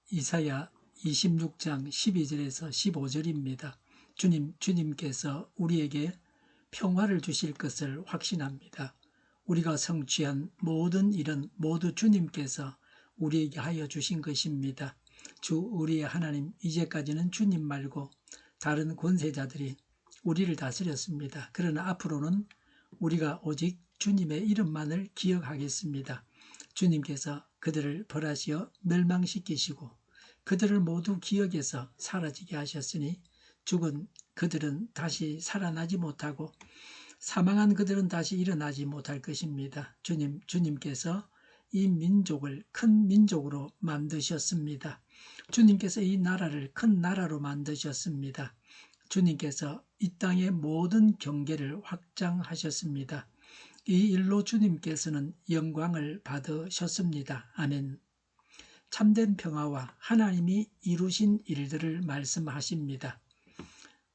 이사야 26장 12절에서 15절입니다. 주님께서 우리에게 평화를 주실 것을 확신합니다. 우리가 성취한 모든 일은 모두 주님께서 우리에게 하여 주신 것입니다. 주 우리의 하나님, 이제까지는 주님 말고 다른 권세자들이 우리를 다스렸습니다. 그러나 앞으로는 우리가 오직 주님의 이름만을 기억하겠습니다. 주님께서 그들을 벌하시어 멸망시키시고 그들을 모두 기억에서 사라지게 하셨으니 죽은 그들은 다시 살아나지 못하고 사망한 그들은 다시 일어나지 못할 것입니다. 주님께서 이 민족을 큰 민족으로 만드셨습니다. 주님께서 이 나라를 큰 나라로 만드셨습니다. 주님께서 이 땅의 모든 경계를 확장하셨습니다. 이 일로 주님께서는 영광을 받으셨습니다. 아멘. 참된 평화와 하나님이 이루신 일들을 말씀하십니다.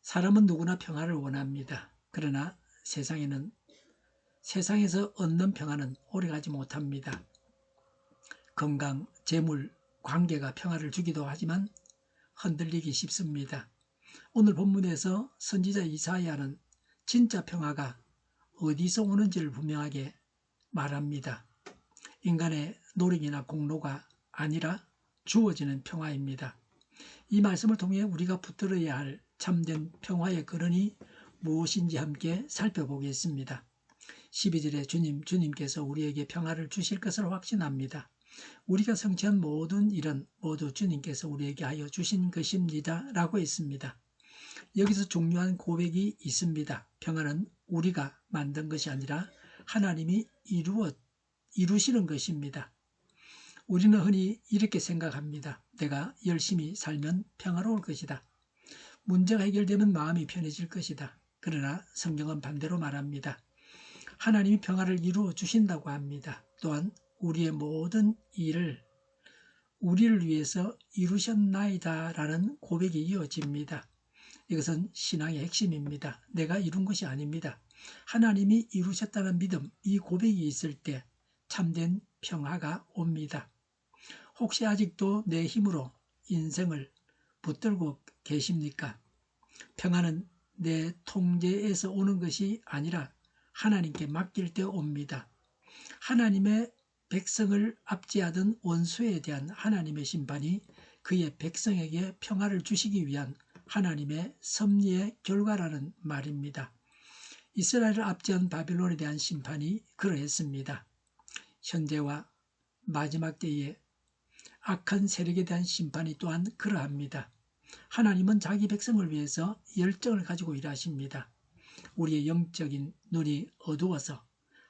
사람은 누구나 평화를 원합니다. 그러나 세상에서 얻는 평화는 오래가지 못합니다. 건강, 재물, 관계가 평화를 주기도 하지만 흔들리기 쉽습니다. 오늘 본문에서 선지자 이사야는 진짜 평화가 어디서 오는지를 분명하게 말합니다. 인간의 노력이나 공로가 아니라 주어지는 평화입니다. 이 말씀을 통해 우리가 붙들어야 할 참된 평화의 근원이 무엇인지 함께 살펴보겠습니다. 12절에 주님께서 우리에게 평화를 주실 것을 확신합니다. 우리가 성취한 모든 일은 모두 주님께서 우리에게 하여 주신 것입니다. 라고 했습니다. 여기서 중요한 고백이 있습니다. 평화는 우리가 만든 것이 아니라 하나님이 이루시는 것입니다. 우리는 흔히 이렇게 생각합니다. 내가 열심히 살면 평화로울 것이다. 문제가 해결되면 마음이 편해질 것이다. 그러나 성경은 반대로 말합니다. 하나님이 평화를 이루어 주신다고 합니다. 또한 우리의 모든 일을 우리를 위해서 이루셨나이다 라는 고백이 이어집니다. 이것은 신앙의 핵심입니다. 내가 이룬 것이 아닙니다. 하나님이 이루셨다는 믿음, 이 고백이 있을 때 참된 평화가 옵니다. 혹시 아직도 내 힘으로 인생을 붙들고 계십니까? 평화는 내 통제에서 오는 것이 아니라 하나님께 맡길 때 옵니다. 하나님의 백성을 압제하던 원수에 대한 하나님의 심판이 그의 백성에게 평화를 주시기 위한 하나님의 섭리의 결과라는 말입니다. 이스라엘을 압제한 바빌론에 대한 심판이 그러했습니다. 현재와 마지막 때에 악한 세력에 대한 심판이 또한 그러합니다. 하나님은 자기 백성을 위해서 열정을 가지고 일하십니다. 우리의 영적인 눈이 어두워서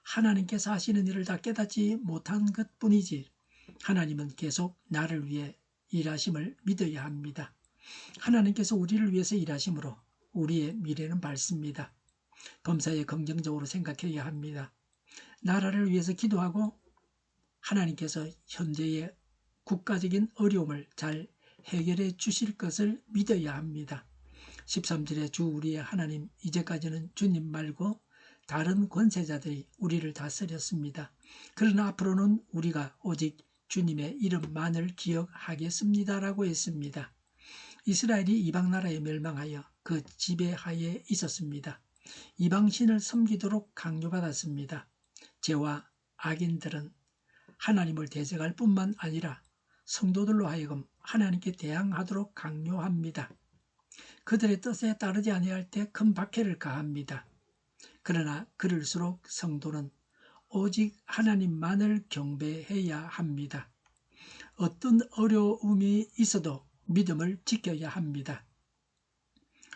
하나님께서 하시는 일을 다 깨닫지 못한 것뿐이지 하나님은 계속 나를 위해 일하심을 믿어야 합니다. 하나님께서 우리를 위해서 일하심으로 우리의 미래는 밝습니다. 범사에 긍정적으로 생각해야 합니다. 나라를 위해서 기도하고 하나님께서 현재의 국가적인 어려움을 잘 해결해 주실 것을 믿어야 합니다. 13절에 주 우리의 하나님, 이제까지는 주님 말고 다른 권세자들이 우리를 다스렸습니다. 그러나 앞으로는 우리가 오직 주님의 이름만을 기억하겠습니다. 라고 했습니다. 이스라엘이 이방 나라에 멸망하여 그 지배하에 있었습니다. 이방신을 섬기도록 강요받았습니다. 죄와 악인들은 하나님을 대적할 뿐만 아니라 성도들로 하여금 하나님께 대항하도록 강요합니다. 그들의 뜻에 따르지 아니할 때 큰 박해를 가합니다. 그러나 그럴수록 성도는 오직 하나님만을 경배해야 합니다. 어떤 어려움이 있어도 믿음을 지켜야 합니다.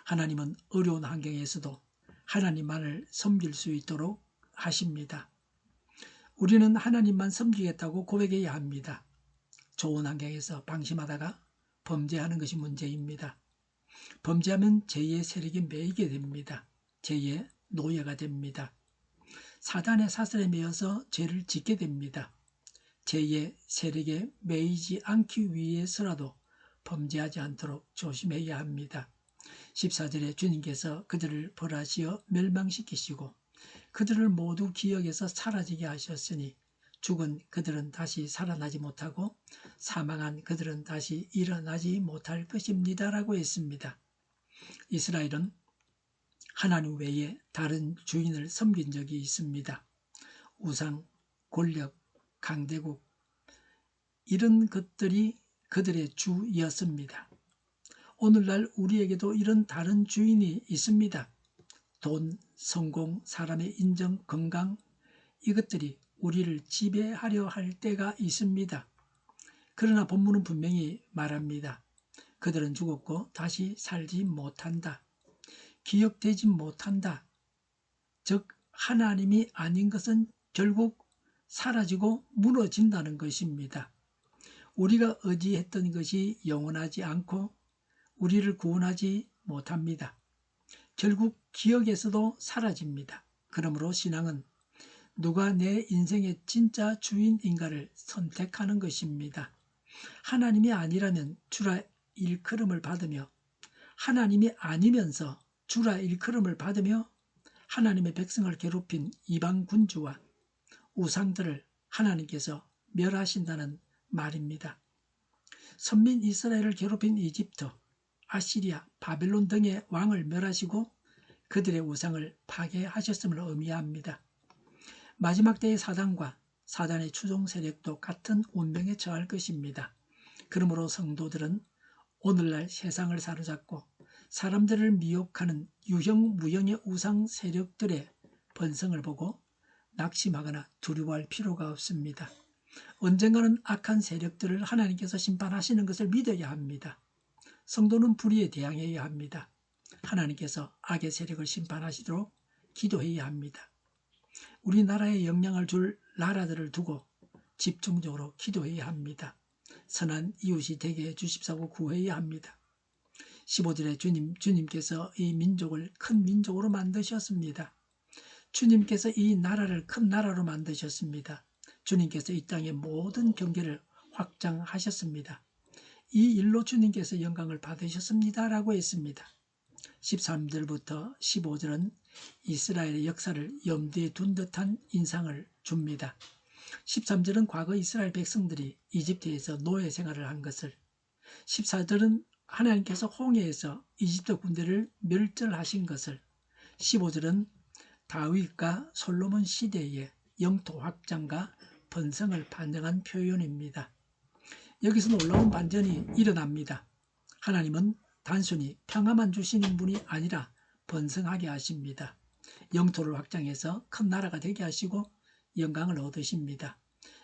하나님은 어려운 환경에서도 하나님만을 섬길 수 있도록 하십니다. 우리는 하나님만 섬기겠다고 고백해야 합니다. 좋은 환경에서 방심하다가 범죄하는 것이 문제입니다. 범죄하면 죄의 세력에 매이게 됩니다. 죄의 노예가 됩니다. 사단의 사슬에 매여서 죄를 짓게 됩니다. 죄의 세력에 매이지 않기 위해서라도 범죄하지 않도록 조심해야 합니다. 14절에 주님께서 그들을 벌하시어 멸망시키시고 그들을 모두 기억에서 사라지게 하셨으니 죽은 그들은 다시 살아나지 못하고 사망한 그들은 다시 일어나지 못할 것입니다. 라고 했습니다. 이스라엘은 하나님 외에 다른 주인을 섬긴 적이 있습니다. 우상, 권력, 강대국 이런 것들이 그들의 주였습니다. 오늘날 우리에게도 이런 다른 주인이 있습니다. 돈, 성공, 사람의 인정, 건강 이것들이 우리를 지배하려 할 때가 있습니다. 그러나 본문은 분명히 말합니다. 그들은 죽었고 다시 살지 못한다. 기억되지 못한다. 즉 하나님이 아닌 것은 결국 사라지고 무너진다는 것입니다. 우리가 의지했던 것이 영원하지 않고 우리를 구원하지 못합니다. 결국 기억에서도 사라집니다. 그러므로 신앙은 누가 내 인생의 진짜 주인인가를 선택하는 것입니다. 하나님이 아니라면 주라 일컬음을 받으며 하나님이 아니면서 주라 일컬음을 받으며 하나님의 백성을 괴롭힌 이방 군주와 우상들을 하나님께서 멸하신다는 말입니다. 선민 이스라엘을 괴롭힌 이집트, 아시리아, 바벨론 등의 왕을 멸하시고 그들의 우상을 파괴하셨음을 의미합니다. 마지막 때의 사단과 사단의 추종 세력도 같은 운명에 처할 것입니다. 그러므로 성도들은 오늘날 세상을 사로잡고 사람들을 미혹하는 유형무형의 우상 세력들의 번성을 보고 낙심하거나 두려워할 필요가 없습니다. 언젠가는 악한 세력들을 하나님께서 심판하시는 것을 믿어야 합니다. 성도는 불의에 대항해야 합니다. 하나님께서 악의 세력을 심판하시도록 기도해야 합니다. 우리나라에 영향을 줄 나라들을 두고 집중적으로 기도해야 합니다. 선한 이웃이 되게 해주십사고 구해야 합니다. 15절에 주님께서 이 민족을 큰 민족으로 만드셨습니다. 주님께서 이 나라를 큰 나라로 만드셨습니다. 주님께서 이 땅의 모든 경계를 확장하셨습니다. 이 일로 주님께서 영광을 받으셨습니다. 라고 했습니다. 13절부터 15절은 이스라엘의 역사를 염두에 둔 듯한 인상을 줍니다. 13절은 과거 이스라엘 백성들이 이집트에서 노예 생활을 한 것을, 14절은 하나님께서 홍해에서 이집트 군대를 멸절하신 것을, 15절은 다윗과 솔로몬 시대의 영토 확장과 번성을 반영한 표현입니다. 여기서 놀라운 반전이 일어납니다. 하나님은 단순히 평화만 주시는 분이 아니라 번성하게 하십니다. 영토를 확장해서 큰 나라가 되게 하시고 영광을 얻으십니다.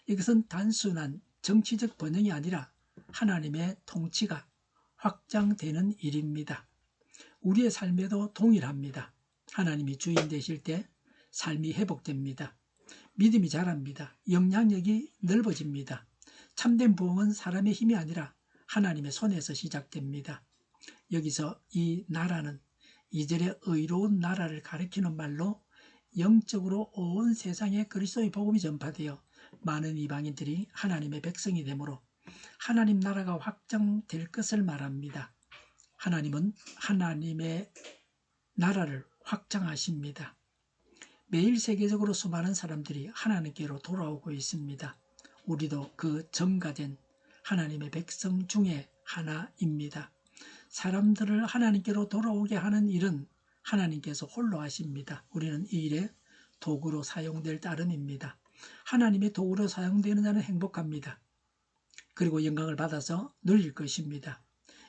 이것은 단순한 정치적 번영이 아니라 하나님의 통치가 확장되는 일입니다. 우리의 삶에도 동일합니다. 하나님이 주인 되실 때 삶이 회복됩니다. 믿음이 자랍니다. 영향력이 넓어집니다. 참된 부흥은 사람의 힘이 아니라 하나님의 손에서 시작됩니다. 여기서 이 나라는 이절의 의로운 나라를 가리키는 말로 영적으로 온 세상에 그리스도의 복음이 전파되어 많은 이방인들이 하나님의 백성이 되므로 하나님 나라가 확장될 것을 말합니다. 하나님은 하나님의 나라를 확장하십니다. 매일 세계적으로 수많은 사람들이 하나님께로 돌아오고 있습니다. 우리도 그 전가된 하나님의 백성 중에 하나입니다. 사람들을 하나님께로 돌아오게 하는 일은 하나님께서 홀로 하십니다. 우리는 이 일에 도구로 사용될 따름입니다. 하나님의 도구로 사용되는 자는 행복합니다. 그리고 영광을 받아서 누릴 것입니다.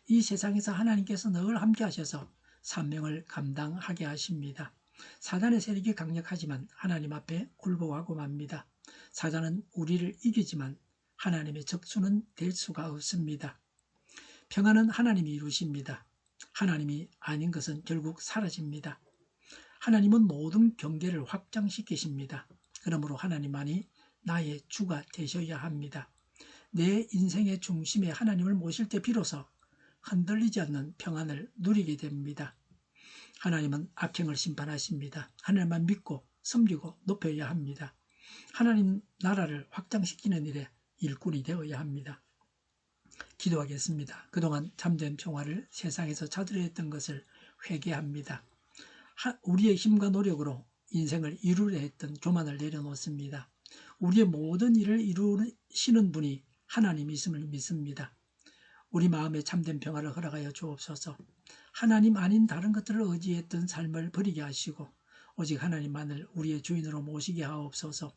이 세상에서 하나님께서 늘 함께 하셔서 사명을 감당하게 하십니다. 사단의 세력이 강력하지만 하나님 앞에 굴복하고 맙니다. 사단은 우리를 이기지만 하나님의 적수는 될 수가 없습니다. 평안은 하나님이 이루십니다. 하나님이 아닌 것은 결국 사라집니다. 하나님은 모든 경계를 확장시키십니다. 그러므로 하나님만이 나의 주가 되셔야 합니다. 내 인생의 중심에 하나님을 모실 때 비로소 흔들리지 않는 평안을 누리게 됩니다. 하나님은 악행을 심판하십니다. 하나님만 믿고 섬기고 높여야 합니다. 하나님 나라를 확장시키는 일에 일꾼이 되어야 합니다. 기도하겠습니다. 그동안 참된 평화를 세상에서 찾으려 했던 것을 회개합니다. 우리의 힘과 노력으로 인생을 이루려 했던 교만을 내려놓습니다. 우리의 모든 일을 이루시는 분이 하나님이심을 믿습니다. 우리 마음에 참된 평화를 허락하여 주옵소서. 하나님 아닌 다른 것들을 의지했던 삶을 버리게 하시고 오직 하나님만을 우리의 주인으로 모시게 하옵소서.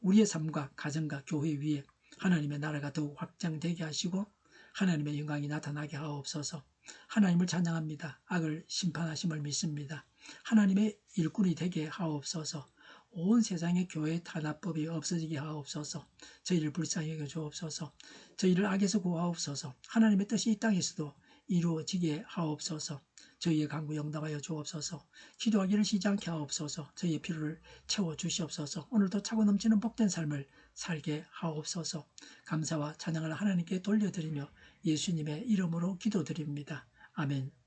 우리의 삶과 가정과 교회 위에 하나님의 나라가 더욱 확장되게 하시고 하나님의 영광이 나타나게 하옵소서. 하나님을 찬양합니다. 악을 심판하심을 믿습니다. 하나님의 일꾼이 되게 하옵소서. 온 세상의 교회 탄압법이 없어지게 하옵소서. 저희를 불쌍히 여겨 주옵소서. 저희를 악에서 구하옵소서. 하나님의 뜻이 이 땅에서도 이루어지게 하옵소서. 저희의 간구 영답하여 주옵소서. 기도하기를 쉬지 않게 하옵소서. 저희의 필요를 채워주시옵소서. 오늘도 차고 넘치는 복된 삶을 살게 하옵소서. 감사와 찬양을 하나님께 돌려드리며 예수님의 이름으로 기도드립니다. 아멘.